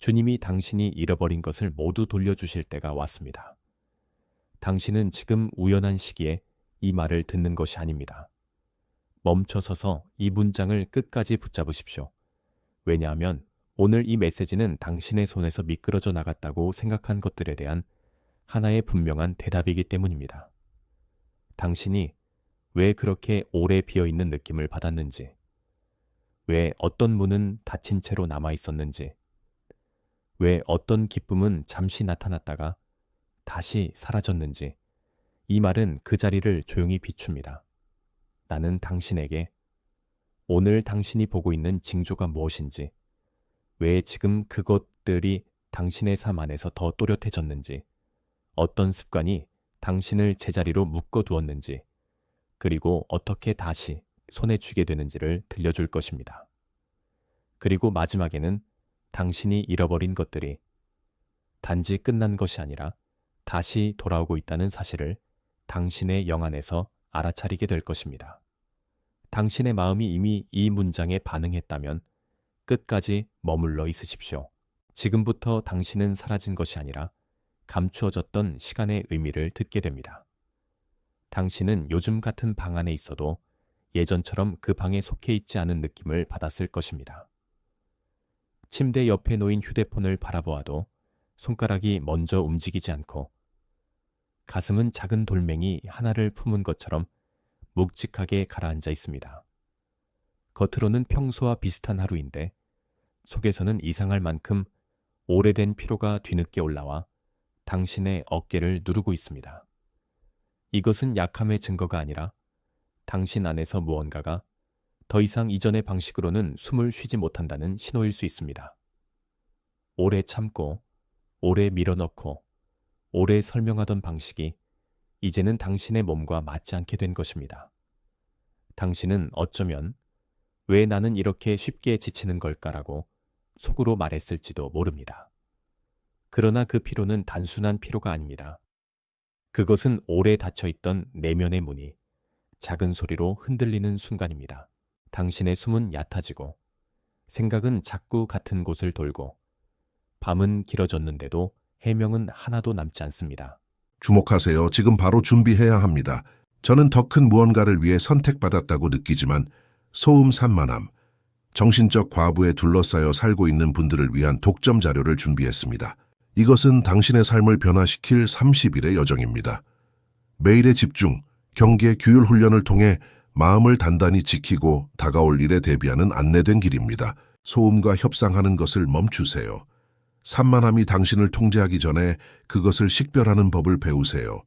주님이 당신이 잃어버린 것을 모두 돌려주실 때가 왔습니다. 당신은 지금 우연한 시기에 이 말을 듣는 것이 아닙니다. 멈춰서서 이 문장을 끝까지 붙잡으십시오. 왜냐하면 오늘 이 메시지는 당신의 손에서 미끄러져 나갔다고 생각한 것들에 대한 하나의 분명한 대답이기 때문입니다. 당신이 왜 그렇게 오래 비어있는 느낌을 받았는지, 왜 어떤 문은 닫힌 채로 남아 있었는지, 왜 어떤 기쁨은 잠시 나타났다가 다시 사라졌는지, 이 말은 그 자리를 조용히 비춥니다. 나는 당신에게 오늘 당신이 보고 있는 징조가 무엇인지, 왜 지금 그것들이 당신의 삶 안에서 더 또렷해졌는지, 어떤 습관이 당신을 제자리로 묶어두었는지, 그리고 어떻게 다시 손에 쥐게 되는지를 들려줄 것입니다. 그리고 마지막에는 당신이 잃어버린 것들이 단지 끝난 것이 아니라 다시 돌아오고 있다는 사실을 당신의 영 안에서 알아차리게 될 것입니다. 당신의 마음이 이미 이 문장에 반응했다면 끝까지 머물러 있으십시오. 지금부터 당신은 사라진 것이 아니라 감추어졌던 시간의 의미를 듣게 됩니다. 당신은 요즘 같은 방 안에 있어도 예전처럼 그 방에 속해 있지 않은 느낌을 받았을 것입니다. 침대 옆에 놓인 휴대폰을 바라보아도 손가락이 먼저 움직이지 않고 가슴은 작은 돌멩이 하나를 품은 것처럼 묵직하게 가라앉아 있습니다. 겉으로는 평소와 비슷한 하루인데 속에서는 이상할 만큼 오래된 피로가 뒤늦게 올라와 당신의 어깨를 누르고 있습니다. 이것은 약함의 증거가 아니라 당신 안에서 무언가가 더 이상 이전의 방식으로는 숨을 쉬지 못한다는 신호일 수 있습니다. 오래 참고, 오래 밀어넣고, 오래 설명하던 방식이 이제는 당신의 몸과 맞지 않게 된 것입니다. 당신은 어쩌면 왜 나는 이렇게 쉽게 지치는 걸까라고 속으로 말했을지도 모릅니다. 그러나 그 피로는 단순한 피로가 아닙니다. 그것은 오래 닫혀있던 내면의 문이 작은 소리로 흔들리는 순간입니다. 당신의 숨은 얕아지고 생각은 자꾸 같은 곳을 돌고 밤은 길어졌는데도 해명은 하나도 남지 않습니다. 주목하세요. 지금 바로 준비해야 합니다. 저는 더 큰 무언가를 위해 선택받았다고 느끼지만 소음 산만함, 정신적 과부에 둘러싸여 살고 있는 분들을 위한 독점 자료를 준비했습니다. 이것은 당신의 삶을 변화시킬 30일의 여정입니다. 매일의 집중, 경계, 규율 훈련을 통해 마음을 단단히 지키고 다가올 일에 대비하는 안내된 길입니다. 소음과 협상하는 것을 멈추세요. 산만함이 당신을 통제하기 전에 그것을 식별하는 법을 배우세요.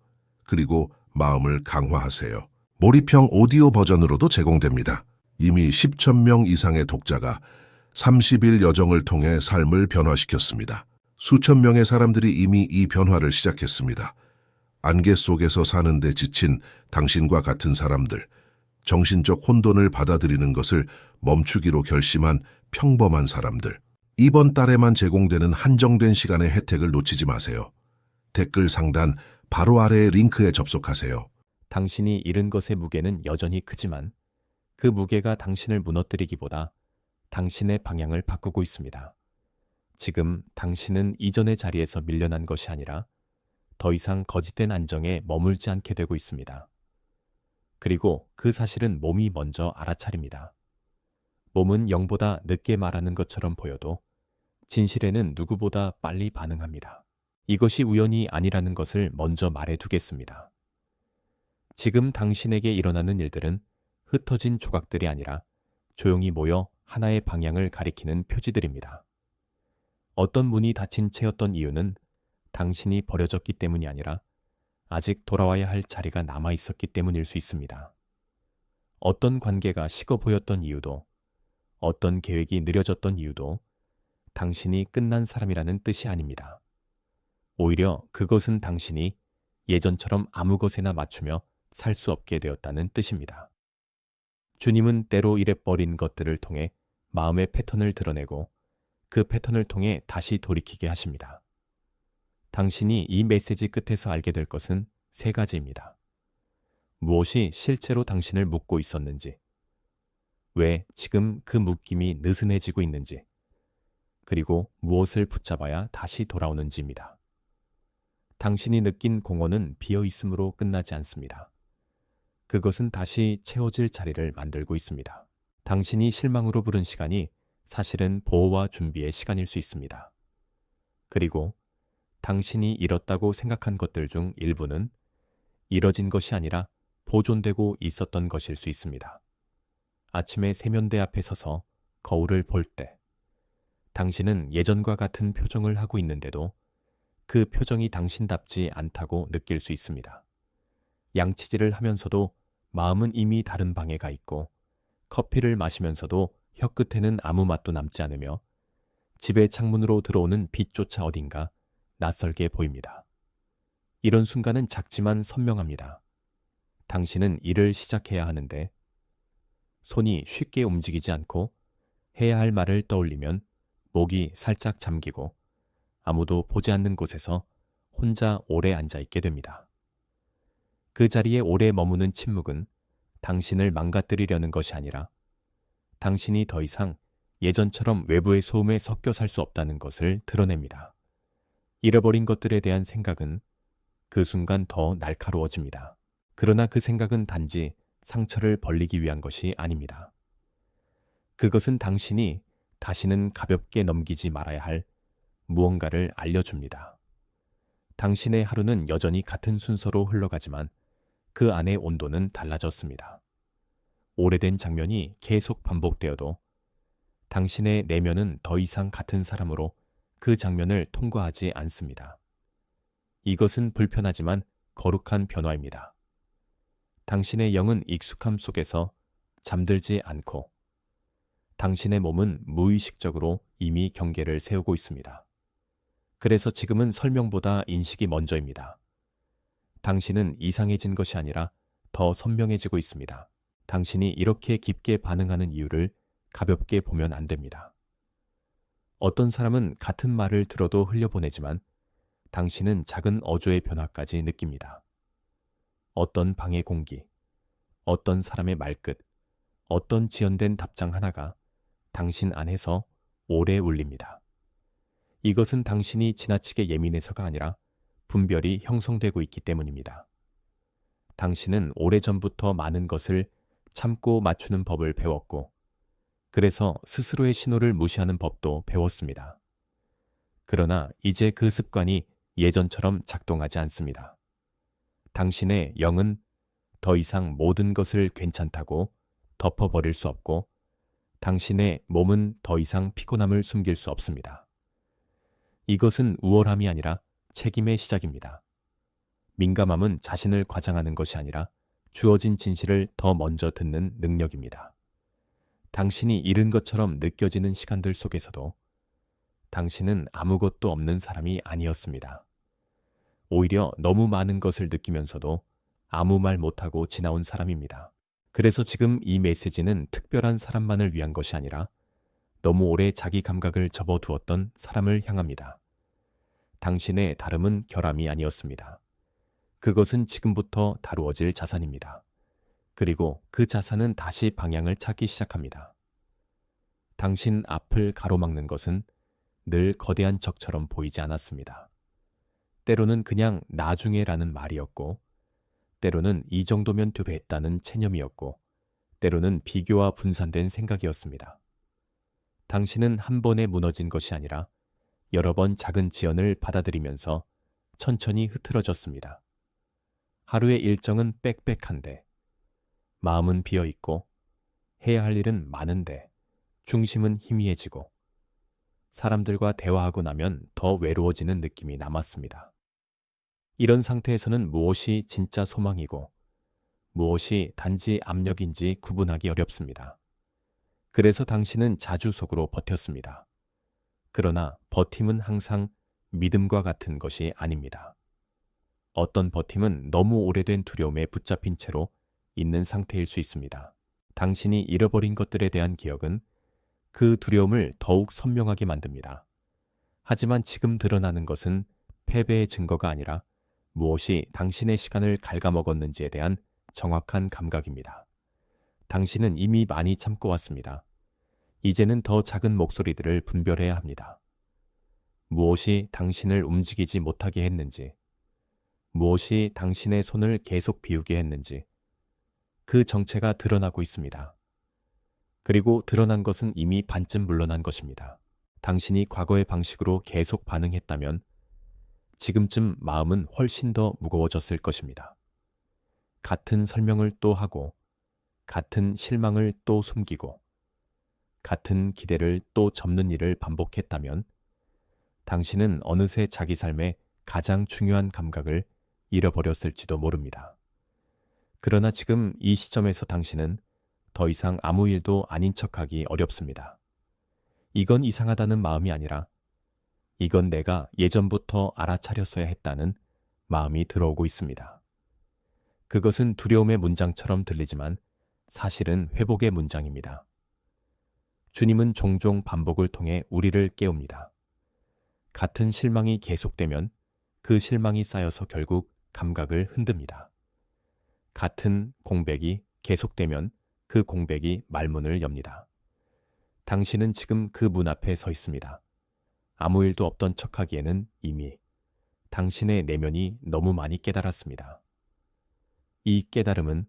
그리고 마음을 강화하세요. 몰입형 오디오 버전으로도 제공됩니다. 이미 10,000명 이상의 독자가 30일 여정을 통해 삶을 변화시켰습니다. 수천 명의 사람들이 이미 이 변화를 시작했습니다. 안개 속에서 사는데 지친 당신과 같은 사람들, 정신적 혼돈을 받아들이는 것을 멈추기로 결심한 평범한 사람들. 이번 달에만 제공되는 한정된 시간의 혜택을 놓치지 마세요. 댓글 상단 바로 아래의 링크에 접속하세요. 당신이 잃은 것의 무게는 여전히 크지만 그 무게가 당신을 무너뜨리기보다 당신의 방향을 바꾸고 있습니다. 지금 당신은 이전의 자리에서 밀려난 것이 아니라 더 이상 거짓된 안정에 머물지 않게 되고 있습니다. 그리고 그 사실은 몸이 먼저 알아차립니다. 몸은 영보다 늦게 말하는 것처럼 보여도 진실에는 누구보다 빨리 반응합니다. 이것이 우연이 아니라는 것을 먼저 말해두겠습니다. 지금 당신에게 일어나는 일들은 흩어진 조각들이 아니라 조용히 모여 하나의 방향을 가리키는 표지들입니다. 어떤 문이 닫힌 채였던 이유는 당신이 버려졌기 때문이 아니라 아직 돌아와야 할 자리가 남아 있었기 때문일 수 있습니다. 어떤 관계가 식어 보였던 이유도, 어떤 계획이 느려졌던 이유도 당신이 끝난 사람이라는 뜻이 아닙니다. 오히려 그것은 당신이 예전처럼 아무 것에나 맞추며 살 수 없게 되었다는 뜻입니다. 주님은 때로 잃어버린 것들을 통해 마음의 패턴을 드러내고 그 패턴을 통해 다시 돌이키게 하십니다. 당신이 이 메시지 끝에서 알게 될 것은 세 가지입니다. 무엇이 실제로 당신을 묶고 있었는지, 왜 지금 그 묶임이 느슨해지고 있는지, 그리고 무엇을 붙잡아야 다시 돌아오는지입니다. 당신이 느낀 공허는 비어 있음으로 끝나지 않습니다. 그것은 다시 채워질 자리를 만들고 있습니다. 당신이 실망으로 부른 시간이 사실은 보호와 준비의 시간일 수 있습니다. 그리고 당신이 잃었다고 생각한 것들 중 일부는 잃어진 것이 아니라 보존되고 있었던 것일 수 있습니다. 아침에 세면대 앞에 서서 거울을 볼 때 당신은 예전과 같은 표정을 하고 있는데도 그 표정이 당신답지 않다고 느낄 수 있습니다. 양치질을 하면서도 마음은 이미 다른 방에 가 있고 커피를 마시면서도 혀끝에는 아무 맛도 남지 않으며 집의 창문으로 들어오는 빛조차 어딘가 낯설게 보입니다. 이런 순간은 작지만 선명합니다. 당신은 일을 시작해야 하는데 손이 쉽게 움직이지 않고 해야 할 말을 떠올리면 목이 살짝 잠기고 아무도 보지 않는 곳에서 혼자 오래 앉아 있게 됩니다. 그 자리에 오래 머무는 침묵은 당신을 망가뜨리려는 것이 아니라 당신이 더 이상 예전처럼 외부의 소음에 섞여 살 수 없다는 것을 드러냅니다. 잃어버린 것들에 대한 생각은 그 순간 더 날카로워집니다. 그러나 그 생각은 단지 상처를 벌리기 위한 것이 아닙니다. 그것은 당신이 다시는 가볍게 넘기지 말아야 할 무언가를 알려줍니다. 당신의 하루는 여전히 같은 순서로 흘러가지만 그 안의 온도는 달라졌습니다. 오래된 장면이 계속 반복되어도 당신의 내면은 더 이상 같은 사람으로 그 장면을 통과하지 않습니다. 이것은 불편하지만 거룩한 변화입니다. 당신의 영은 익숙함 속에서 잠들지 않고 당신의 몸은 무의식적으로 이미 경계를 세우고 있습니다. 그래서 지금은 설명보다 인식이 먼저입니다. 당신은 이상해진 것이 아니라 더 선명해지고 있습니다. 당신이 이렇게 깊게 반응하는 이유를 가볍게 보면 안 됩니다. 어떤 사람은 같은 말을 들어도 흘려보내지만 당신은 작은 어조의 변화까지 느낍니다. 어떤 방의 공기, 어떤 사람의 말끝, 어떤 지연된 답장 하나가 당신 안에서 오래 울립니다. 이것은 당신이 지나치게 예민해서가 아니라 분별이 형성되고 있기 때문입니다. 당신은 오래전부터 많은 것을 참고 맞추는 법을 배웠고, 그래서 스스로의 신호를 무시하는 법도 배웠습니다. 그러나 이제 그 습관이 예전처럼 작동하지 않습니다. 당신의 영은 더 이상 모든 것을 괜찮다고 덮어버릴 수 없고, 당신의 몸은 더 이상 피곤함을 숨길 수 없습니다. 이것은 우월함이 아니라 책임의 시작입니다. 민감함은 자신을 과장하는 것이 아니라 주어진 진실을 더 먼저 듣는 능력입니다. 당신이 잃은 것처럼 느껴지는 시간들 속에서도 당신은 아무것도 없는 사람이 아니었습니다. 오히려 너무 많은 것을 느끼면서도 아무 말 못하고 지나온 사람입니다. 그래서 지금 이 메시지는 특별한 사람만을 위한 것이 아니라 너무 오래 자기 감각을 접어두었던 사람을 향합니다. 당신의 다름은 결함이 아니었습니다. 그것은 지금부터 다루어질 자산입니다. 그리고 그 자산은 다시 방향을 찾기 시작합니다. 당신 앞을 가로막는 것은 늘 거대한 적처럼 보이지 않았습니다. 때로는 그냥 나중에라는 말이었고, 때로는 이 정도면 되겠다는 체념이었고, 때로는 비교와 분산된 생각이었습니다. 당신은 한 번에 무너진 것이 아니라 여러 번 작은 지연을 받아들이면서 천천히 흐트러졌습니다. 하루의 일정은 빽빽한데, 마음은 비어있고, 해야 할 일은 많은데, 중심은 희미해지고, 사람들과 대화하고 나면 더 외로워지는 느낌이 남았습니다. 이런 상태에서는 무엇이 진짜 소망이고 무엇이 단지 압력인지 구분하기 어렵습니다. 그래서 당신은 자주 속으로 버텼습니다. 그러나 버팀은 항상 믿음과 같은 것이 아닙니다. 어떤 버팀은 너무 오래된 두려움에 붙잡힌 채로 있는 상태일 수 있습니다. 당신이 잃어버린 것들에 대한 기억은 그 두려움을 더욱 선명하게 만듭니다. 하지만 지금 드러나는 것은 패배의 증거가 아니라 무엇이 당신의 시간을 갉아먹었는지에 대한 정확한 감각입니다. 당신은 이미 많이 참고 왔습니다. 이제는 더 작은 목소리들을 분별해야 합니다. 무엇이 당신을 움직이지 못하게 했는지, 무엇이 당신의 손을 계속 비우게 했는지, 그 정체가 드러나고 있습니다. 그리고 드러난 것은 이미 반쯤 물러난 것입니다. 당신이 과거의 방식으로 계속 반응했다면 지금쯤 마음은 훨씬 더 무거워졌을 것입니다. 같은 설명을 또 하고, 같은 실망을 또 숨기고, 같은 기대를 또 접는 일을 반복했다면 당신은 어느새 자기 삶의 가장 중요한 감각을 잃어버렸을지도 모릅니다. 그러나 지금 이 시점에서 당신은 더 이상 아무 일도 아닌 척하기 어렵습니다. 이건 이상하다는 마음이 아니라 이건 내가 예전부터 알아차렸어야 했다는 마음이 들어오고 있습니다. 그것은 두려움의 문장처럼 들리지만 사실은 회복의 문장입니다. 주님은 종종 반복을 통해 우리를 깨웁니다. 같은 실망이 계속되면 그 실망이 쌓여서 결국 감각을 흔듭니다. 같은 공백이 계속되면 그 공백이 말문을 엽니다. 당신은 지금 그 문 앞에 서 있습니다. 아무 일도 없던 척하기에는 이미 당신의 내면이 너무 많이 깨달았습니다. 이 깨달음은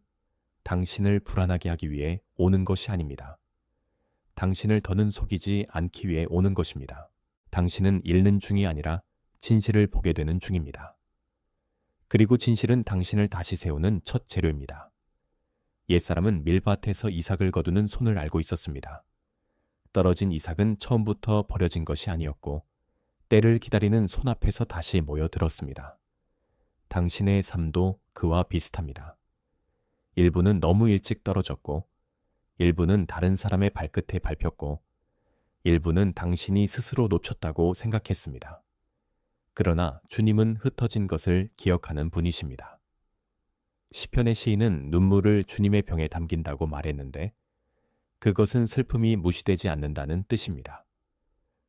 당신을 불안하게 하기 위해 오는 것이 아닙니다. 당신을 더는 속이지 않기 위해 오는 것입니다. 당신은 읽는 중이 아니라 진실을 보게 되는 중입니다. 그리고 진실은 당신을 다시 세우는 첫 재료입니다. 옛사람은 밀밭에서 이삭을 거두는 손을 알고 있었습니다. 떨어진 이삭은 처음부터 버려진 것이 아니었고 때를 기다리는 손 앞에서 다시 모여들었습니다. 당신의 삶도 그와 비슷합니다. 일부는 너무 일찍 떨어졌고 일부는 다른 사람의 발끝에 밟혔고 일부는 당신이 스스로 놓쳤다고 생각했습니다. 그러나 주님은 흩어진 것을 기억하는 분이십니다. 시편의 시인은 눈물을 주님의 병에 담긴다고 말했는데 그것은 슬픔이 무시되지 않는다는 뜻입니다.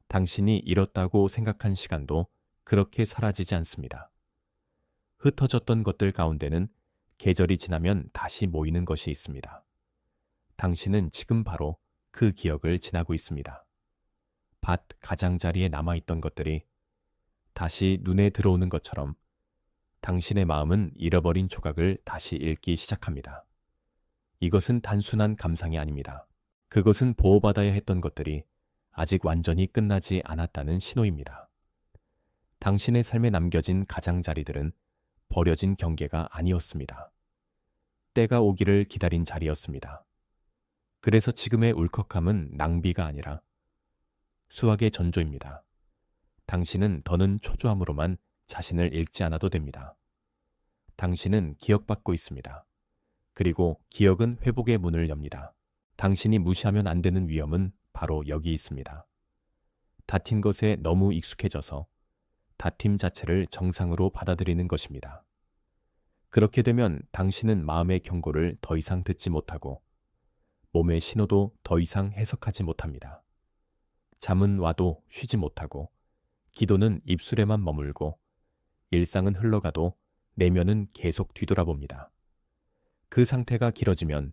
당신이 잃었다고 생각한 시간도 그렇게 사라지지 않습니다. 흩어졌던 것들 가운데는 계절이 지나면 다시 모이는 것이 있습니다. 당신은 지금 바로 그 기억을 지나고 있습니다. 밭 가장자리에 남아있던 것들이 다시 눈에 들어오는 것처럼 당신의 마음은 잃어버린 조각을 다시 읽기 시작합니다. 이것은 단순한 감상이 아닙니다. 그것은 보호받아야 했던 것들이 아직 완전히 끝나지 않았다는 신호입니다. 당신의 삶에 남겨진 가장자리들은 버려진 경계가 아니었습니다. 때가 오기를 기다린 자리였습니다. 그래서 지금의 울컥함은 낭비가 아니라 수확의 전조입니다. 당신은 더는 초조함으로만 자신을 읽지 않아도 됩니다. 당신은 기억받고 있습니다. 그리고 기억은 회복의 문을 엽니다. 당신이 무시하면 안 되는 위험은 바로 여기 있습니다. 다틴 것에 너무 익숙해져서 다팀 자체를 정상으로 받아들이는 것입니다. 그렇게 되면 당신은 마음의 경고를 더 이상 듣지 못하고 몸의 신호도 더 이상 해석하지 못합니다. 잠은 와도 쉬지 못하고 기도는 입술에만 머물고 일상은 흘러가도 내면은 계속 뒤돌아봅니다. 그 상태가 길어지면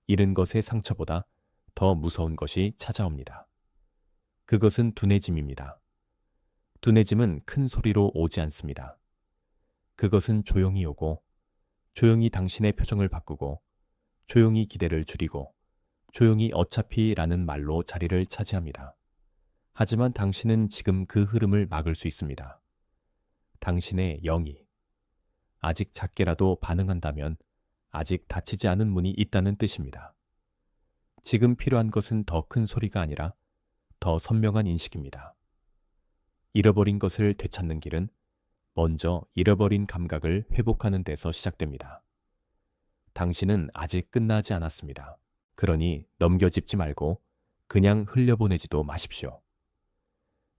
잃은 것의 상처보다 더 무서운 것이 찾아옵니다. 그것은 둔해짐입니다. 둔해짐은 큰 소리로 오지 않습니다. 그것은 조용히 오고 조용히 당신의 표정을 바꾸고 조용히 기대를 줄이고 조용히 어차피라는 말로 자리를 차지합니다. 하지만 당신은 지금 그 흐름을 막을 수 있습니다. 당신의 영이 아직 작게라도 반응한다면 아직 닫히지 않은 문이 있다는 뜻입니다. 지금 필요한 것은 더 큰 소리가 아니라 더 선명한 인식입니다. 잃어버린 것을 되찾는 길은 먼저 잃어버린 감각을 회복하는 데서 시작됩니다. 당신은 아직 끝나지 않았습니다. 그러니 넘겨짚지 말고 그냥 흘려보내지도 마십시오.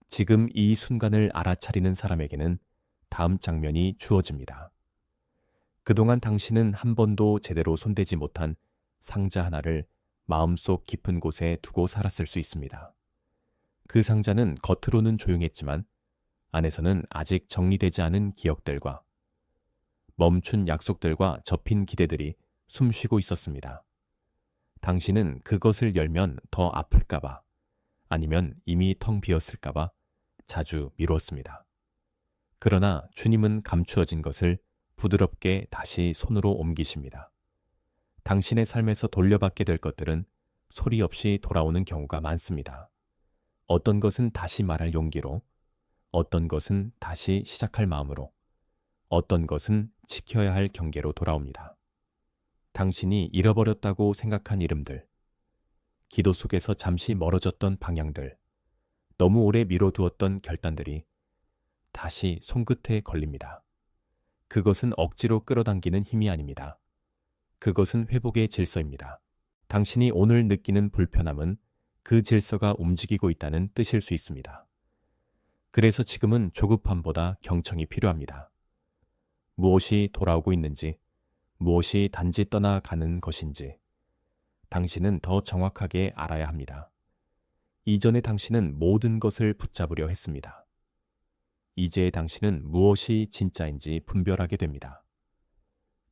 지금 이 순간을 알아차리는 사람에게는 다음 장면이 주어집니다. 그동안 당신은 한 번도 제대로 손대지 못한 상자 하나를 마음속 깊은 곳에 두고 살았을 수 있습니다. 그 상자는 겉으로는 조용했지만 안에서는 아직 정리되지 않은 기억들과 멈춘 약속들과 접힌 기대들이 숨쉬고 있었습니다. 당신은 그것을 열면 더 아플까봐 아니면 이미 텅 비었을까봐 자주 미뤘습니다. 그러나 주님은 감추어진 것을 부드럽게 다시 손으로 옮기십니다. 당신의 삶에서 돌려받게 될 것들은 소리 없이 돌아오는 경우가 많습니다. 어떤 것은 다시 말할 용기로, 어떤 것은 다시 시작할 마음으로, 어떤 것은 지켜야 할 경계로 돌아옵니다. 당신이 잃어버렸다고 생각한 이름들, 기도 속에서 잠시 멀어졌던 방향들, 너무 오래 미뤄두었던 결단들이 다시 손끝에 걸립니다. 그것은 억지로 끌어당기는 힘이 아닙니다. 그것은 회복의 질서입니다. 당신이 오늘 느끼는 불편함은 그 질서가 움직이고 있다는 뜻일 수 있습니다. 그래서 지금은 조급함보다 경청이 필요합니다. 무엇이 돌아오고 있는지, 무엇이 단지 떠나가는 것인지, 당신은 더 정확하게 알아야 합니다. 이전에 당신은 모든 것을 붙잡으려 했습니다. 이제 당신은 무엇이 진짜인지 분별하게 됩니다.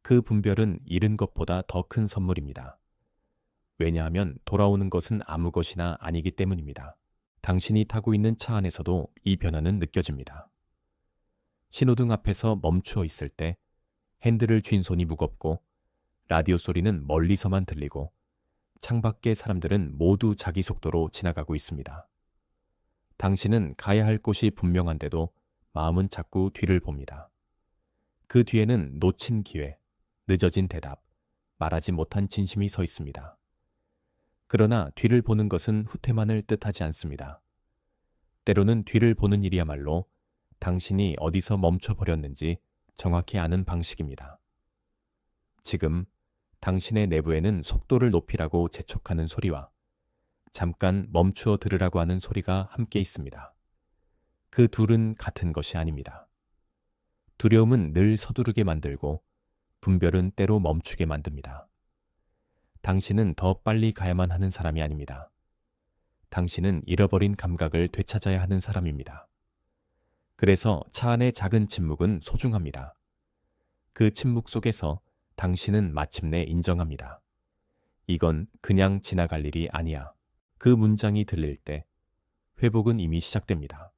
그 분별은 잃은 것보다 더 큰 선물입니다. 왜냐하면 돌아오는 것은 아무 것이나 아니기 때문입니다. 당신이 타고 있는 차 안에서도 이 변화는 느껴집니다. 신호등 앞에서 멈추어 있을 때 핸들을 쥔 손이 무겁고 라디오 소리는 멀리서만 들리고 창밖의 사람들은 모두 자기 속도로 지나가고 있습니다. 당신은 가야 할 곳이 분명한데도 마음은 자꾸 뒤를 봅니다. 그 뒤에는 놓친 기회, 늦어진 대답, 말하지 못한 진심이 서 있습니다. 그러나 뒤를 보는 것은 후퇴만을 뜻하지 않습니다. 때로는 뒤를 보는 일이야말로 당신이 어디서 멈춰버렸는지 정확히 아는 방식입니다. 지금 당신의 내부에는 속도를 높이라고 재촉하는 소리와 잠깐 멈추어 들으라고 하는 소리가 함께 있습니다. 그 둘은 같은 것이 아닙니다. 두려움은 늘 서두르게 만들고 분별은 때로 멈추게 만듭니다. 당신은 더 빨리 가야만 하는 사람이 아닙니다. 당신은 잃어버린 감각을 되찾아야 하는 사람입니다. 그래서 차 안의 작은 침묵은 소중합니다. 그 침묵 속에서 당신은 마침내 인정합니다. 이건 그냥 지나갈 일이 아니야. 그 문장이 들릴 때 회복은 이미 시작됩니다.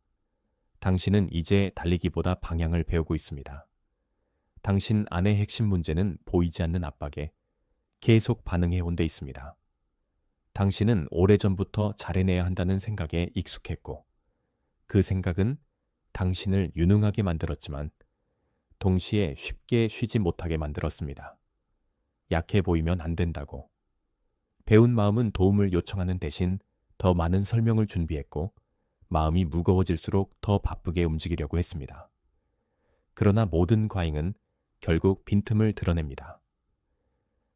당신은 이제 달리기보다 방향을 배우고 있습니다. 당신 안의 핵심 문제는 보이지 않는 압박에 계속 반응해 온 데 있습니다. 당신은 오래전부터 잘해내야 한다는 생각에 익숙했고 그 생각은 당신을 유능하게 만들었지만 동시에 쉽게 쉬지 못하게 만들었습니다. 약해 보이면 안 된다고. 배운 마음은 도움을 요청하는 대신 더 많은 설명을 준비했고 마음이 무거워질수록 더 바쁘게 움직이려고 했습니다. 그러나 모든 과잉은 결국 빈틈을 드러냅니다.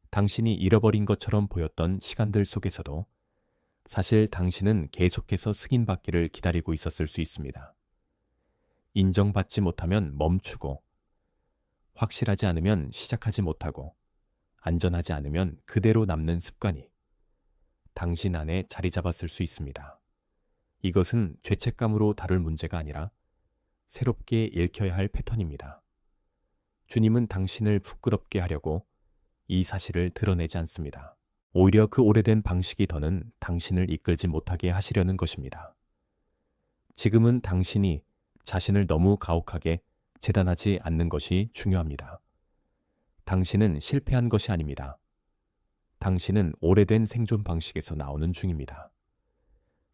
당신이 잃어버린 것처럼 보였던 시간들 속에서도 사실 당신은 계속해서 승인받기를 기다리고 있었을 수 있습니다. 인정받지 못하면 멈추고, 확실하지 않으면 시작하지 못하고, 안전하지 않으면 그대로 남는 습관이 당신 안에 자리 잡았을 수 있습니다. 이것은 죄책감으로 다룰 문제가 아니라 새롭게 읽혀야 할 패턴입니다. 주님은 당신을 부끄럽게 하려고 이 사실을 드러내지 않습니다. 오히려 그 오래된 방식이 더는 당신을 이끌지 못하게 하시려는 것입니다. 지금은 당신이 자신을 너무 가혹하게 재단하지 않는 것이 중요합니다. 당신은 실패한 것이 아닙니다. 당신은 오래된 생존 방식에서 나오는 중입니다.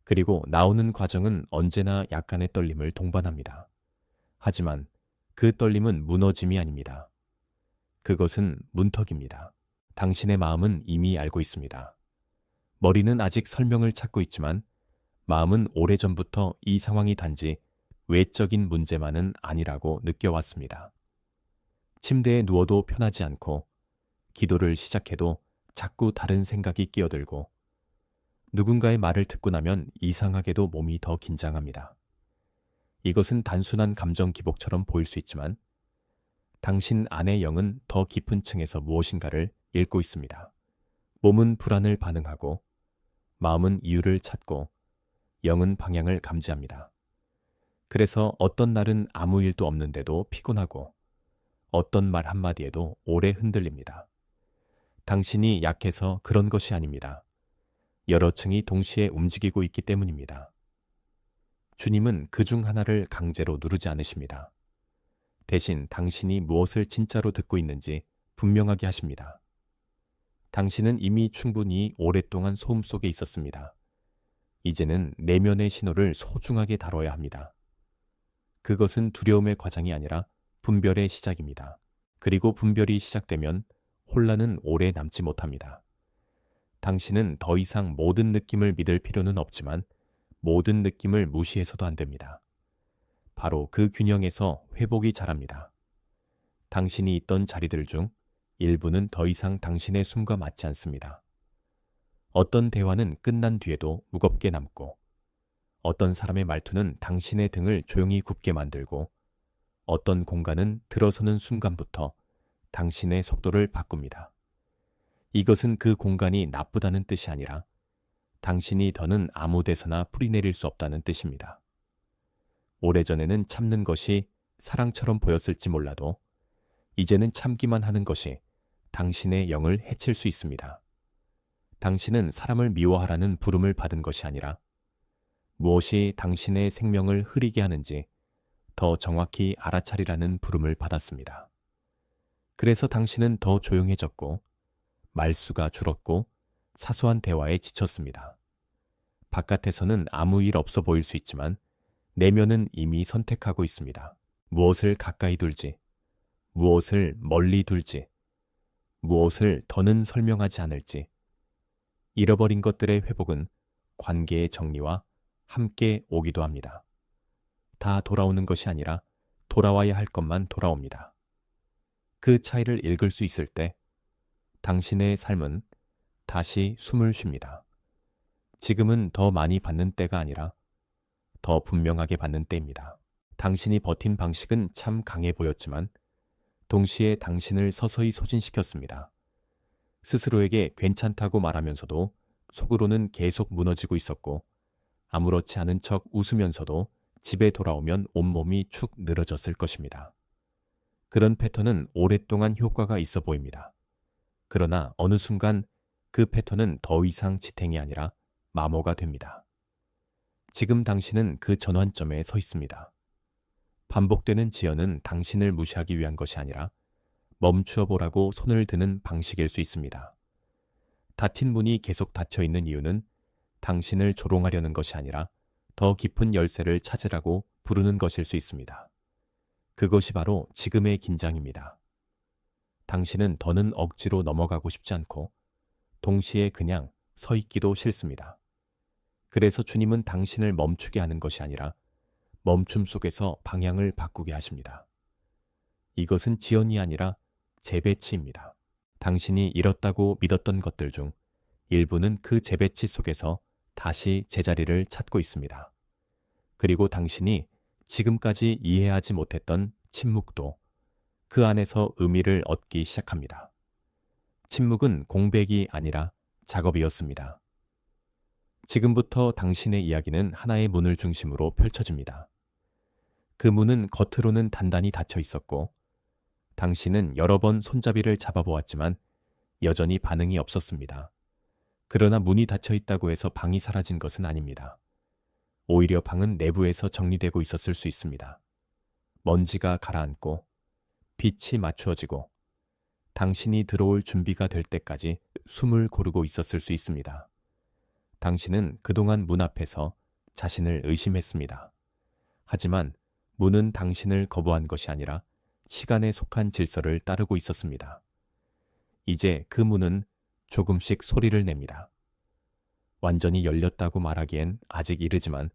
그리고 나오는 과정은 언제나 약간의 떨림을 동반합니다. 하지만 그 떨림은 무너짐이 아닙니다. 그것은 문턱입니다. 당신의 마음은 이미 알고 있습니다. 머리는 아직 설명을 찾고 있지만 마음은 오래전부터 이 상황이 단지 외적인 문제만은 아니라고 느껴왔습니다. 침대에 누워도 편하지 않고 기도를 시작해도 자꾸 다른 생각이 끼어들고 누군가의 말을 듣고 나면 이상하게도 몸이 더 긴장합니다. 이것은 단순한 감정 기복처럼 보일 수 있지만 당신 안의 영은 더 깊은 층에서 무엇인가를 읽고 있습니다. 몸은 불안을 반응하고 마음은 이유를 찾고 영은 방향을 감지합니다. 그래서 어떤 날은 아무 일도 없는데도 피곤하고 어떤 말 한마디에도 오래 흔들립니다. 당신이 약해서 그런 것이 아닙니다. 여러 층이 동시에 움직이고 있기 때문입니다. 주님은 그 중 하나를 강제로 누르지 않으십니다. 대신 당신이 무엇을 진짜로 듣고 있는지 분명하게 하십니다. 당신은 이미 충분히 오랫동안 소음 속에 있었습니다. 이제는 내면의 신호를 소중하게 다뤄야 합니다. 그것은 두려움의 과정이 아니라 분별의 시작입니다. 그리고 분별이 시작되면 혼란은 오래 남지 못합니다. 당신은 더 이상 모든 느낌을 믿을 필요는 없지만 모든 느낌을 무시해서도 안 됩니다. 바로 그 균형에서 회복이 자랍니다. 당신이 있던 자리들 중 일부는 더 이상 당신의 숨과 맞지 않습니다. 어떤 대화는 끝난 뒤에도 무겁게 남고, 어떤 사람의 말투는 당신의 등을 조용히 굽게 만들고, 어떤 공간은 들어서는 순간부터 당신의 속도를 바꿉니다. 이것은 그 공간이 나쁘다는 뜻이 아니라 당신이 더는 아무 데서나 뿌리내릴 수 없다는 뜻입니다. 오래전에는 참는 것이 사랑처럼 보였을지 몰라도 이제는 참기만 하는 것이 당신의 영을 해칠 수 있습니다. 당신은 사람을 미워하라는 부름을 받은 것이 아니라 무엇이 당신의 생명을 흐리게 하는지 더 정확히 알아차리라는 부름을 받았습니다. 그래서 당신은 더 조용해졌고 말수가 줄었고 사소한 대화에 지쳤습니다. 바깥에서는 아무 일 없어 보일 수 있지만 내면은 이미 선택하고 있습니다. 무엇을 가까이 둘지, 무엇을 멀리 둘지, 무엇을 더는 설명하지 않을지. 잃어버린 것들의 회복은 관계의 정리와 함께 오기도 합니다. 다 돌아오는 것이 아니라 돌아와야 할 것만 돌아옵니다. 그 차이를 읽을 수 있을 때 당신의 삶은 다시 숨을 쉽니다. 지금은 더 많이 받는 때가 아니라 더 분명하게 받는 때입니다. 당신이 버틴 방식은 참 강해 보였지만 동시에 당신을 서서히 소진시켰습니다. 스스로에게 괜찮다고 말하면서도 속으로는 계속 무너지고 있었고 아무렇지 않은 척 웃으면서도 집에 돌아오면 온몸이 축 늘어졌을 것입니다. 그런 패턴은 오랫동안 효과가 있어 보입니다. 그러나 어느 순간 그 패턴은 더 이상 지탱이 아니라 마모가 됩니다. 지금 당신은 그 전환점에 서 있습니다. 반복되는 지연은 당신을 무시하기 위한 것이 아니라 멈추어 보라고 손을 드는 방식일 수 있습니다. 닫힌 문이 계속 닫혀 있는 이유는 당신을 조롱하려는 것이 아니라 더 깊은 열쇠를 찾으라고 부르는 것일 수 있습니다. 그것이 바로 지금의 긴장입니다. 당신은 더는 억지로 넘어가고 싶지 않고 동시에 그냥 서 있기도 싫습니다. 그래서 주님은 당신을 멈추게 하는 것이 아니라 멈춤 속에서 방향을 바꾸게 하십니다. 이것은 지연이 아니라 재배치입니다. 당신이 잃었다고 믿었던 것들 중 일부는 그 재배치 속에서 다시 제자리를 찾고 있습니다. 그리고 당신이 지금까지 이해하지 못했던 침묵도 그 안에서 의미를 얻기 시작합니다. 침묵은 공백이 아니라 작업이었습니다. 지금부터 당신의 이야기는 하나의 문을 중심으로 펼쳐집니다. 그 문은 겉으로는 단단히 닫혀 있었고 당신은 여러 번 손잡이를 잡아보았지만 여전히 반응이 없었습니다. 그러나 문이 닫혀 있다고 해서 방이 사라진 것은 아닙니다. 오히려 방은 내부에서 정리되고 있었을 수 있습니다. 먼지가 가라앉고 빛이 맞추어지고 당신이 들어올 준비가 될 때까지 숨을 고르고 있었을 수 있습니다. 당신은 그동안 문 앞에서 자신을 의심했습니다. 하지만 문은 당신을 거부한 것이 아니라 시간에 속한 질서를 따르고 있었습니다. 이제 그 문은 조금씩 소리를 냅니다. 완전히 열렸다고 말하기엔 아직 이르지만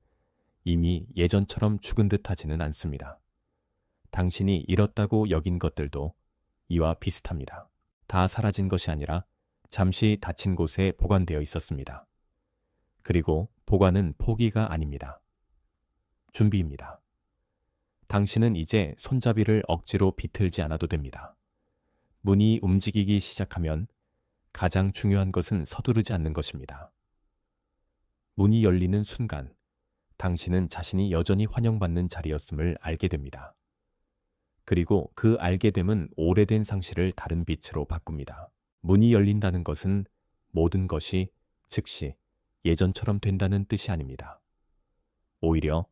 이미 예전처럼 죽은 듯 하지는 않습니다. 당신이 잃었다고 여긴 것들도 이와 비슷합니다. 다 사라진 것이 아니라 잠시 닫힌 곳에 보관되어 있었습니다. 그리고 보관은 포기가 아닙니다. 준비입니다. 당신은 이제 손잡이를 억지로 비틀지 않아도 됩니다. 문이 움직이기 시작하면 가장 중요한 것은 서두르지 않는 것입니다. 문이 열리는 순간 당신은 자신이 여전히 환영받는 자리였음을 알게 됩니다. 그리고 그 알게됨은 오래된 상실을 다른 빛으로 바꿉니다. 문이 열린다는 것은 모든 것이 즉시 예전처럼 된다는 뜻이 아닙니다. 오히려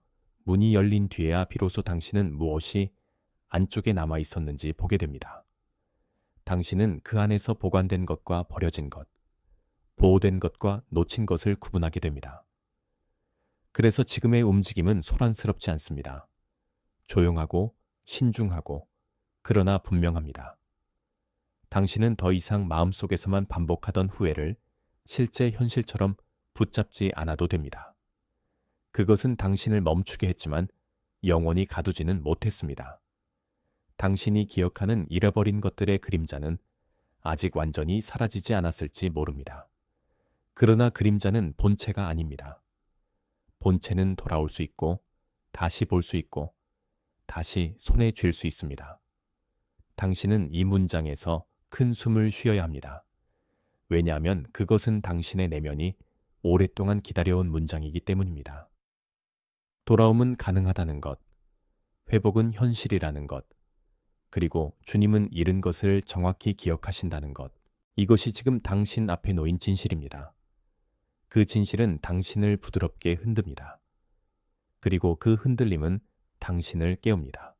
문이 열린 뒤에야 비로소 당신은 무엇이 안쪽에 남아 있었는지 보게 됩니다. 당신은 그 안에서 보관된 것과 버려진 것, 보호된 것과 놓친 것을 구분하게 됩니다. 그래서 지금의 움직임은 소란스럽지 않습니다. 조용하고 신중하고 그러나 분명합니다. 당신은 더 이상 마음속에서만 반복하던 후회를 실제 현실처럼 붙잡지 않아도 됩니다. 그것은 당신을 멈추게 했지만 영원히 가두지는 못했습니다. 당신이 기억하는 잃어버린 것들의 그림자는 아직 완전히 사라지지 않았을지 모릅니다. 그러나 그림자는 본체가 아닙니다. 본체는 돌아올 수 있고 다시 볼 수 있고 다시 손에 쥘 수 있습니다. 당신은 이 문장에서 큰 숨을 쉬어야 합니다. 왜냐하면 그것은 당신의 내면이 오랫동안 기다려온 문장이기 때문입니다. 돌아옴은 가능하다는 것, 회복은 현실이라는 것, 그리고 주님은 잃은 것을 정확히 기억하신다는 것, 이것이 지금 당신 앞에 놓인 진실입니다. 그 진실은 당신을 부드럽게 흔듭니다. 그리고 그 흔들림은 당신을 깨웁니다.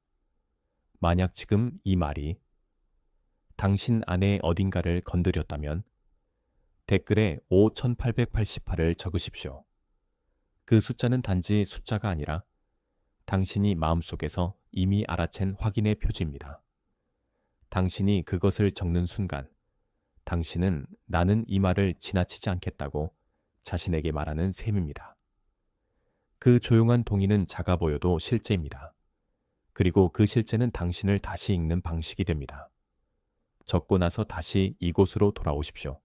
만약 지금 이 말이 당신 안의 어딘가를 건드렸다면 댓글에 5888을 적으십시오. 그 숫자는 단지 숫자가 아니라 당신이 마음속에서 이미 알아챈 확인의 표지입니다. 당신이 그것을 적는 순간 당신은 나는 이 말을 지나치지 않겠다고 자신에게 말하는 셈입니다. 그 조용한 동의는 작아 보여도 실제입니다. 그리고 그 실제는 당신을 다시 읽는 방식이 됩니다. 적고 나서 다시 이곳으로 돌아오십시오.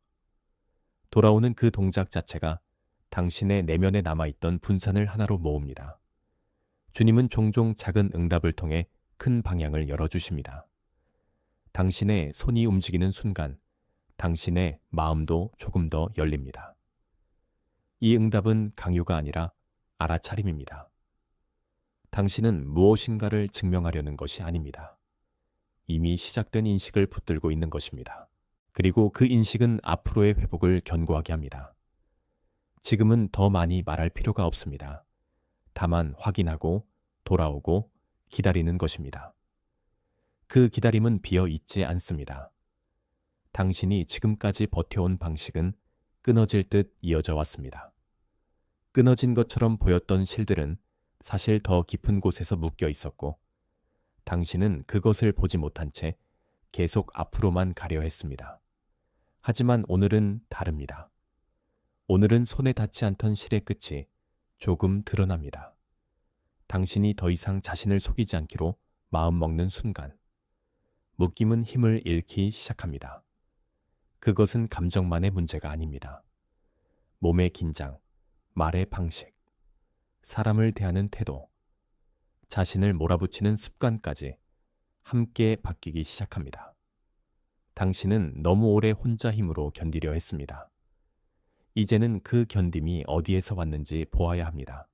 돌아오는 그 동작 자체가 당신의 내면에 남아있던 분산을 하나로 모읍니다. 주님은 종종 작은 응답을 통해 큰 방향을 열어주십니다. 당신의 손이 움직이는 순간 당신의 마음도 조금 더 열립니다. 이 응답은 강요가 아니라 알아차림입니다. 당신은 무엇인가를 증명하려는 것이 아닙니다. 이미 시작된 인식을 붙들고 있는 것입니다. 그리고 그 인식은 앞으로의 회복을 견고하게 합니다. 지금은 더 많이 말할 필요가 없습니다. 다만 확인하고 돌아오고 기다리는 것입니다. 그 기다림은 비어 있지 않습니다. 당신이 지금까지 버텨온 방식은 끊어질 듯 이어져 왔습니다. 끊어진 것처럼 보였던 실들은 사실 더 깊은 곳에서 묶여 있었고 당신은 그것을 보지 못한 채 계속 앞으로만 가려 했습니다. 하지만 오늘은 다릅니다. 오늘은 손에 닿지 않던 실의 끝이 조금 드러납니다. 당신이 더 이상 자신을 속이지 않기로 마음먹는 순간 묶임은 힘을 잃기 시작합니다. 그것은 감정만의 문제가 아닙니다. 몸의 긴장, 말의 방식, 사람을 대하는 태도, 자신을 몰아붙이는 습관까지 함께 바뀌기 시작합니다. 당신은 너무 오래 혼자 힘으로 견디려 했습니다. 이제는 그 견딤이 어디에서 왔는지 보아야 합니다.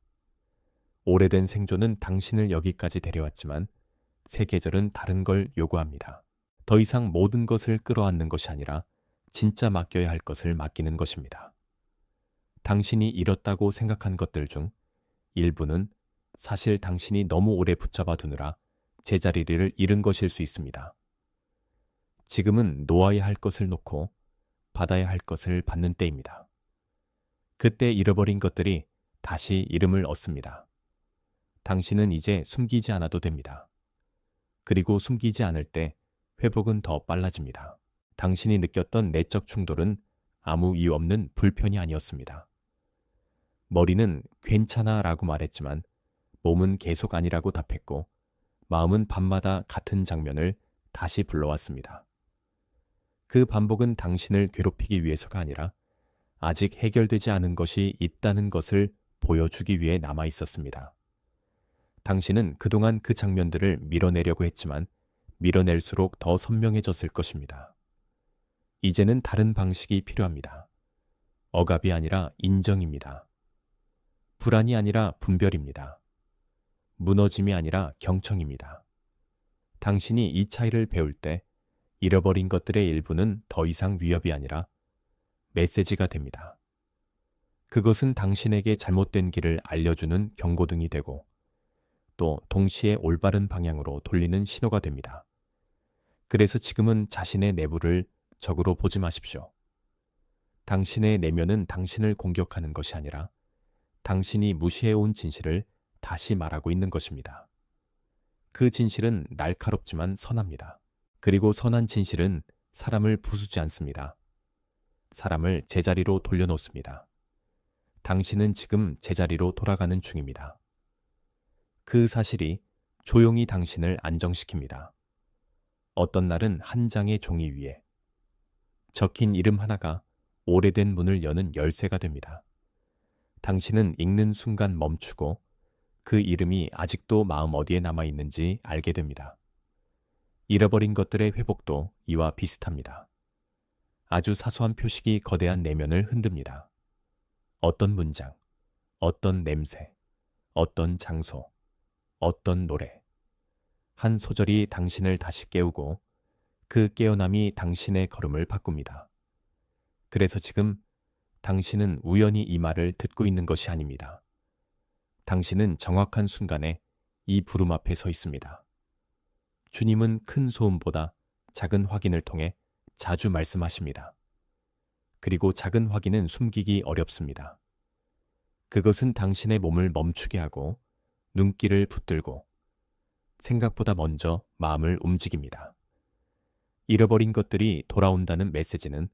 오래된 생존은 당신을 여기까지 데려왔지만 새 계절은 다른 걸 요구합니다. 더 이상 모든 것을 끌어안는 것이 아니라 진짜 맡겨야 할 것을 맡기는 것입니다. 당신이 잃었다고 생각한 것들 중 일부는 사실 당신이 너무 오래 붙잡아 두느라 제자리를 잃은 것일 수 있습니다. 지금은 놓아야 할 것을 놓고 받아야 할 것을 받는 때입니다. 그때 잃어버린 것들이 다시 이름을 얻습니다. 당신은 이제 숨기지 않아도 됩니다. 그리고 숨기지 않을 때 회복은 더 빨라집니다. 당신이 느꼈던 내적 충돌은 아무 이유 없는 불편이 아니었습니다. 머리는 괜찮아 라고 말했지만 몸은 계속 아니라고 답했고 마음은 밤마다 같은 장면을 다시 불러왔습니다. 그 반복은 당신을 괴롭히기 위해서가 아니라 아직 해결되지 않은 것이 있다는 것을 보여주기 위해 남아 있었습니다. 당신은 그동안 그 장면들을 밀어내려고 했지만 밀어낼수록 더 선명해졌을 것입니다. 이제는 다른 방식이 필요합니다. 억압이 아니라 인정입니다. 불안이 아니라 분별입니다. 무너짐이 아니라 경청입니다. 당신이 이 차이를 배울 때 잃어버린 것들의 일부는 더 이상 위협이 아니라 메시지가 됩니다. 그것은 당신에게 잘못된 길을 알려주는 경고등이 되고 또 동시에 올바른 방향으로 돌리는 신호가 됩니다. 그래서 지금은 자신의 내부를 적으로 보지 마십시오. 당신의 내면은 당신을 공격하는 것이 아니라 당신이 무시해온 진실을 다시 말하고 있는 것입니다. 그 진실은 날카롭지만 선합니다. 그리고 선한 진실은 사람을 부수지 않습니다. 사람을 제자리로 돌려놓습니다. 당신은 지금 제자리로 돌아가는 중입니다. 그 사실이 조용히 당신을 안정시킵니다. 어떤 날은 한 장의 종이 위에 적힌 이름 하나가 오래된 문을 여는 열쇠가 됩니다. 당신은 읽는 순간 멈추고 그 이름이 아직도 마음 어디에 남아있는지 알게 됩니다. 잃어버린 것들의 회복도 이와 비슷합니다. 아주 사소한 표식이 거대한 내면을 흔듭니다. 어떤 문장, 어떤 냄새, 어떤 장소, 어떤 노래. 한 소절이 당신을 다시 깨우고 그 깨어남이 당신의 걸음을 바꿉니다. 그래서 지금 당신은 우연히 이 말을 듣고 있는 것이 아닙니다. 당신은 정확한 순간에 이 부름 앞에 서 있습니다. 주님은 큰 소음보다 작은 확인을 통해 자주 말씀하십니다. 그리고 작은 확인은 숨기기 어렵습니다. 그것은 당신의 몸을 멈추게 하고 눈길을 붙들고 생각보다 먼저 마음을 움직입니다. 잃어버린 것들이 돌아온다는 메시지는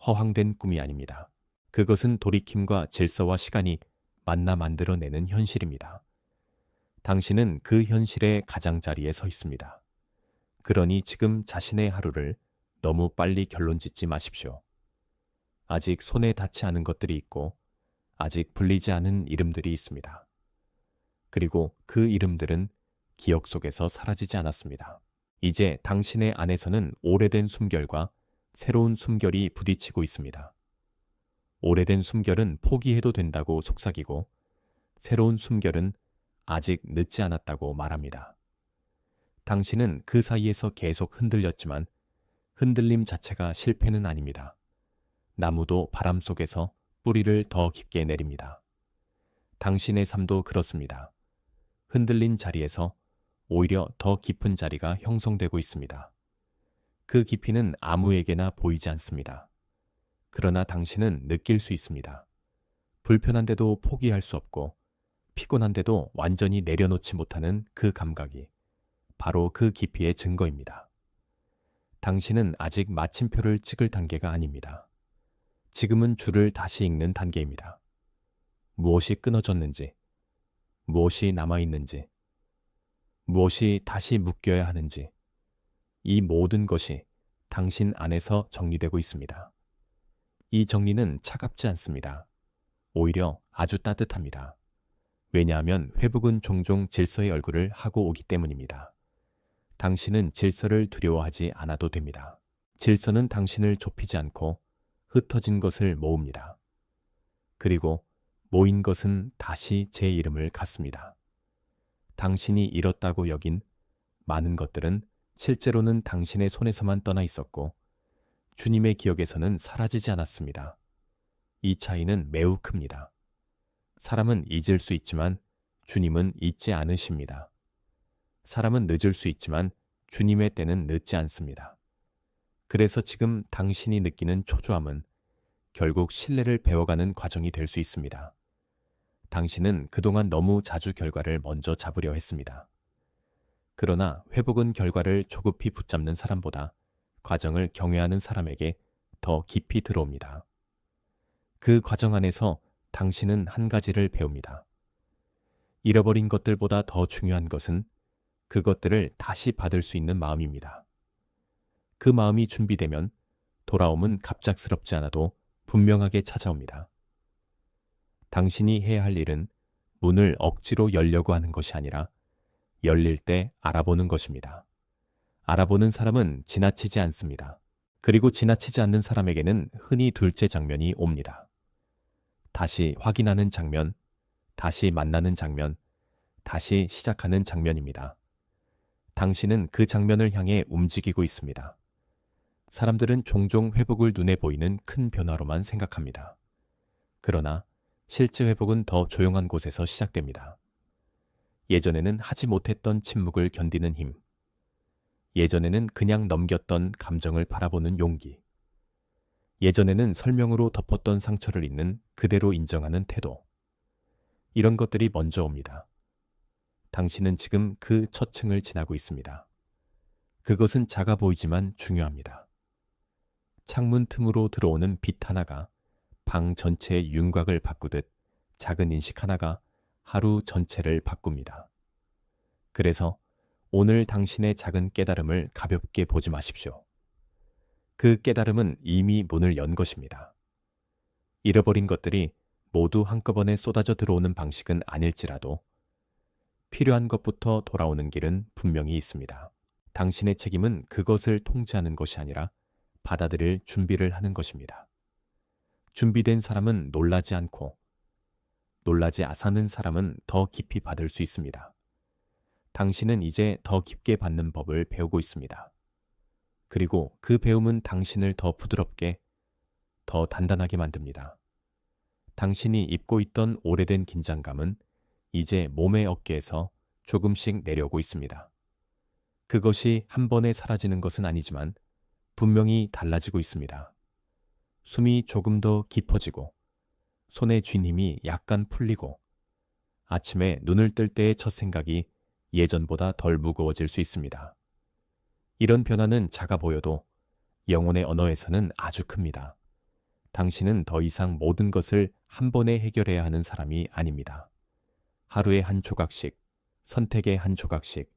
허황된 꿈이 아닙니다. 그것은 돌이킴과 질서와 시간이 만나 만들어내는 현실입니다. 당신은 그 현실의 가장자리에 서 있습니다. 그러니 지금 자신의 하루를 너무 빨리 결론짓지 마십시오. 아직 손에 닿지 않은 것들이 있고 아직 불리지 않은 이름들이 있습니다. 그리고 그 이름들은 기억 속에서 사라지지 않았습니다. 이제 당신의 안에서는 오래된 숨결과 새로운 숨결이 부딪히고 있습니다. 오래된 숨결은 포기해도 된다고 속삭이고 새로운 숨결은 아직 늦지 않았다고 말합니다. 당신은 그 사이에서 계속 흔들렸지만 흔들림 자체가 실패는 아닙니다. 나무도 바람 속에서 뿌리를 더 깊게 내립니다. 당신의 삶도 그렇습니다. 흔들린 자리에서 오히려 더 깊은 자리가 형성되고 있습니다. 그 깊이는 아무에게나 보이지 않습니다. 그러나 당신은 느낄 수 있습니다. 불편한데도 포기할 수 없고 피곤한데도 완전히 내려놓지 못하는 그 감각이 바로 그 깊이의 증거입니다. 당신은 아직 마침표를 찍을 단계가 아닙니다. 지금은 줄을 다시 읽는 단계입니다. 무엇이 끊어졌는지, 무엇이 남아있는지, 무엇이 다시 묶여야 하는지, 이 모든 것이 당신 안에서 정리되고 있습니다. 이 정리는 차갑지 않습니다. 오히려 아주 따뜻합니다. 왜냐하면 회복은 종종 질서의 얼굴을 하고 오기 때문입니다. 당신은 질서를 두려워하지 않아도 됩니다. 질서는 당신을 좁히지 않고 흩어진 것을 모읍니다. 그리고 모인 것은 다시 제 이름을 갖습니다. 당신이 잃었다고 여긴 많은 것들은 실제로는 당신의 손에서만 떠나 있었고 주님의 기억에서는 사라지지 않았습니다. 이 차이는 매우 큽니다. 사람은 잊을 수 있지만 주님은 잊지 않으십니다. 사람은 늦을 수 있지만 주님의 때는 늦지 않습니다. 그래서 지금 당신이 느끼는 초조함은 결국 신뢰를 배워가는 과정이 될 수 있습니다. 당신은 그동안 너무 자주 결과를 먼저 잡으려 했습니다. 그러나 회복은 결과를 조급히 붙잡는 사람보다 과정을 경외하는 사람에게 더 깊이 들어옵니다. 그 과정 안에서 당신은 한 가지를 배웁니다. 잃어버린 것들보다 더 중요한 것은 그것들을 다시 받을 수 있는 마음입니다. 그 마음이 준비되면 돌아옴은 갑작스럽지 않아도 분명하게 찾아옵니다. 당신이 해야 할 일은 문을 억지로 열려고 하는 것이 아니라 열릴 때 알아보는 것입니다. 알아보는 사람은 지나치지 않습니다. 그리고 지나치지 않는 사람에게는 흔히 둘째 장면이 옵니다. 다시 확인하는 장면, 다시 만나는 장면, 다시 시작하는 장면입니다. 당신은 그 장면을 향해 움직이고 있습니다. 사람들은 종종 회복을 눈에 보이는 큰 변화로만 생각합니다. 그러나 실제 회복은 더 조용한 곳에서 시작됩니다. 예전에는 하지 못했던 침묵을 견디는 힘. 예전에는 그냥 넘겼던 감정을 바라보는 용기. 예전에는 설명으로 덮었던 상처를 있는 그대로 인정하는 태도. 이런 것들이 먼저 옵니다. 당신은 지금 그 첫 층을 지나고 있습니다. 그것은 작아 보이지만 중요합니다. 창문 틈으로 들어오는 빛 하나가 방 전체의 윤곽을 바꾸듯 작은 인식 하나가 하루 전체를 바꿉니다. 그래서 오늘 당신의 작은 깨달음을 가볍게 보지 마십시오. 그 깨달음은 이미 문을 연 것입니다. 잃어버린 것들이 모두 한꺼번에 쏟아져 들어오는 방식은 아닐지라도 필요한 것부터 돌아오는 길은 분명히 있습니다. 당신의 책임은 그것을 통제하는 것이 아니라 받아들일 준비를 하는 것입니다. 준비된 사람은 놀라지 않고 놀라지 않는 사람은 더 깊이 받을 수 있습니다. 당신은 이제 더 깊게 받는 법을 배우고 있습니다. 그리고 그 배움은 당신을 더 부드럽게, 더 단단하게 만듭니다. 당신이 입고 있던 오래된 긴장감은 이제 몸의 어깨에서 조금씩 내려오고 있습니다. 그것이 한 번에 사라지는 것은 아니지만 분명히 달라지고 있습니다. 숨이 조금 더 깊어지고 손에 쥔 힘이 약간 풀리고 아침에 눈을 뜰 때의 첫 생각이 예전보다 덜 무거워질 수 있습니다. 이런 변화는 작아 보여도 영혼의 언어에서는 아주 큽니다. 당신은 더 이상 모든 것을 한 번에 해결해야 하는 사람이 아닙니다. 하루에 한 조각씩, 선택의 한 조각씩,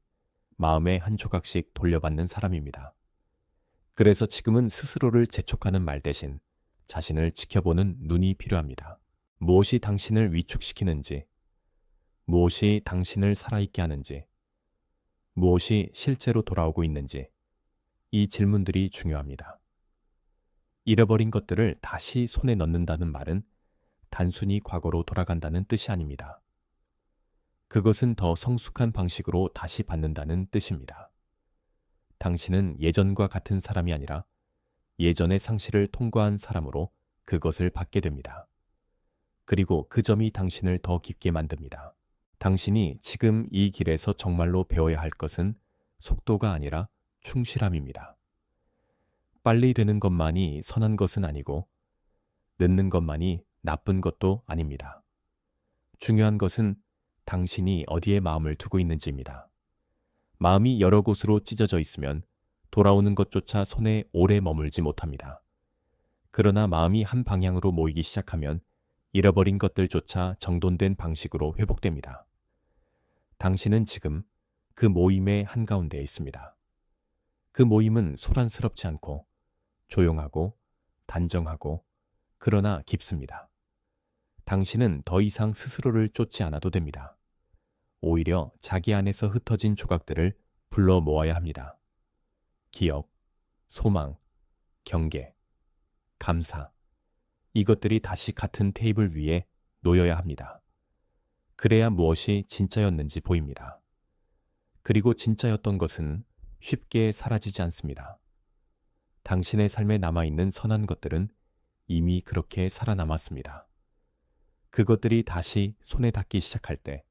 마음의 한 조각씩 돌려받는 사람입니다. 그래서 지금은 스스로를 재촉하는 말 대신 자신을 지켜보는 눈이 필요합니다. 무엇이 당신을 위축시키는지, 무엇이 당신을 살아있게 하는지, 무엇이 실제로 돌아오고 있는지, 이 질문들이 중요합니다. 잃어버린 것들을 다시 손에 넣는다는 말은 단순히 과거로 돌아간다는 뜻이 아닙니다. 그것은 더 성숙한 방식으로 다시 받는다는 뜻입니다. 당신은 예전과 같은 사람이 아니라 예전의 상실을 통과한 사람으로 그것을 받게 됩니다. 그리고 그 점이 당신을 더 깊게 만듭니다. 당신이 지금 이 길에서 정말로 배워야 할 것은 속도가 아니라 충실함입니다. 빨리 되는 것만이 선한 것은 아니고 늦는 것만이 나쁜 것도 아닙니다. 중요한 것은 당신이 어디에 마음을 두고 있는지입니다. 마음이 여러 곳으로 찢어져 있으면 돌아오는 것조차 손에 오래 머물지 못합니다. 그러나 마음이 한 방향으로 모이기 시작하면 잃어버린 것들조차 정돈된 방식으로 회복됩니다. 당신은 지금 그 모임의 한가운데에 있습니다. 그 모임은 소란스럽지 않고 조용하고 단정하고 그러나 깊습니다. 당신은 더 이상 스스로를 쫓지 않아도 됩니다. 오히려 자기 안에서 흩어진 조각들을 불러 모아야 합니다. 기억, 소망, 경계, 감사. 이것들이 다시 같은 테이블 위에 놓여야 합니다. 그래야 무엇이 진짜였는지 보입니다. 그리고 진짜였던 것은 쉽게 사라지지 않습니다. 당신의 삶에 남아있는 선한 것들은 이미 그렇게 살아남았습니다. 그것들이 다시 손에 닿기 시작할 때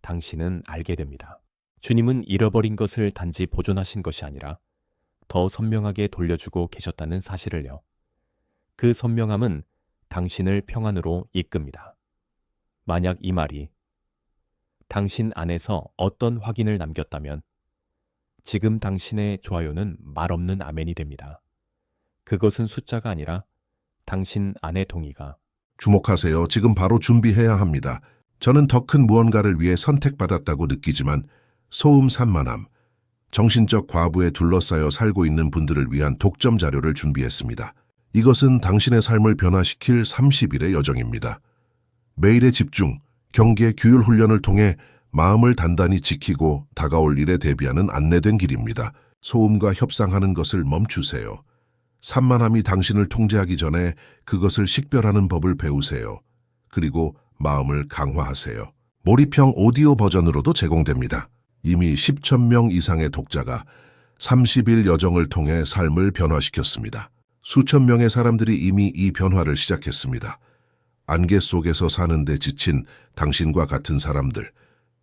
당신은 알게 됩니다. 주님은 잃어버린 것을 단지 보존하신 것이 아니라 더 선명하게 돌려주고 계셨다는 사실을요. 그 선명함은 당신을 평안으로 이끕니다. 만약 이 말이 당신 안에서 어떤 확인을 남겼다면 지금 당신의 좋아요는 말없는 아멘이 됩니다. 그것은 숫자가 아니라 당신 안의 동의가 주목하세요. 지금 바로 준비해야 합니다. 저는 더 큰 무언가를 위해 선택받았다고 느끼지만 소음 산만함, 정신적 과부에 둘러싸여 살고 있는 분들을 위한 독점 자료를 준비했습니다. 이것은 당신의 삶을 변화시킬 30일의 여정입니다. 매일의 집중, 경계, 규율 훈련을 통해 마음을 단단히 지키고 다가올 일에 대비하는 안내된 길입니다. 소음과 협상하는 것을 멈추세요. 산만함이 당신을 통제하기 전에 그것을 식별하는 법을 배우세요. 그리고 마음을 강화하세요. 몰입형 오디오 버전으로도 제공됩니다. 이미 10,000명 이상의 독자가 30일 여정을 통해 삶을 변화시켰습니다. 수천 명의 사람들이 이미 이 변화를 시작했습니다. 안개 속에서 사는데 지친 당신과 같은 사람들,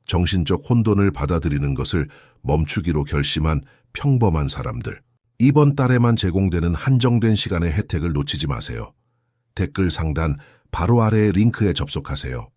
정신적 혼돈을 받아들이는 것을 멈추기로 결심한 평범한 사람들. 이번 달에만 제공되는 한정된 시간의 혜택을 놓치지 마세요. 댓글 상단 바로 아래의 링크에 접속하세요.